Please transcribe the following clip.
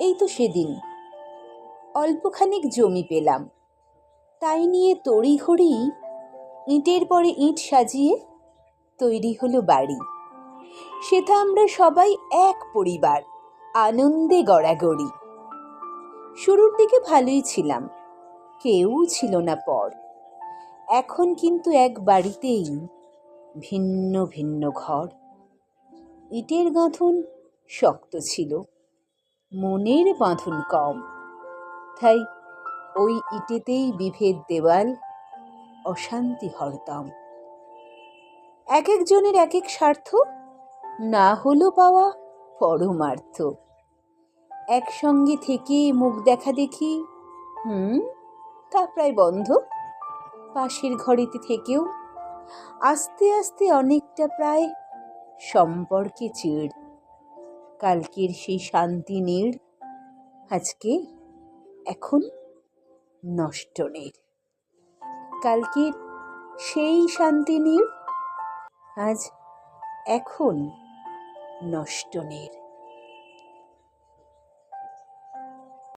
এই তো সেদিন অল্পখানিক জমি পেলাম, তাই নিয়ে তড়িঘড়ি ইটের পরে ইট সাজিয়ে তৈরি হলো বাড়ি। সেটা আমরা সবাই এক পরিবার, আনন্দে গড়াগড়ি। শুরুর দিকে ভালোই ছিলাম, কেউ ছিল না পর। এখন কিন্তু এক বাড়িতেই ভিন্ন ভিন্ন ঘর। ইটের গাঁথন শক্ত ছিল, মনের বাঁধন কম, তাই ওই ইটেতেই বিভেদ দেওয়াল, অশান্তি হরদম। এক একজনের এক এক স্বার্থ, না হলো পাওয়া পরমার্থ। একসঙ্গে থেকে মুখ দেখা দেখি তা প্রায় বন্ধ। পাশের ঘরেতে থেকেও আস্তে আস্তে অনেকটা প্রায় সম্পর্কে চিড়। কালকের সেই শান্তি নীড় আজকে এখন নষ্ট নীড়। কালকের সেই শান্তি নীড় আজ এখন নষ্ট নীড়।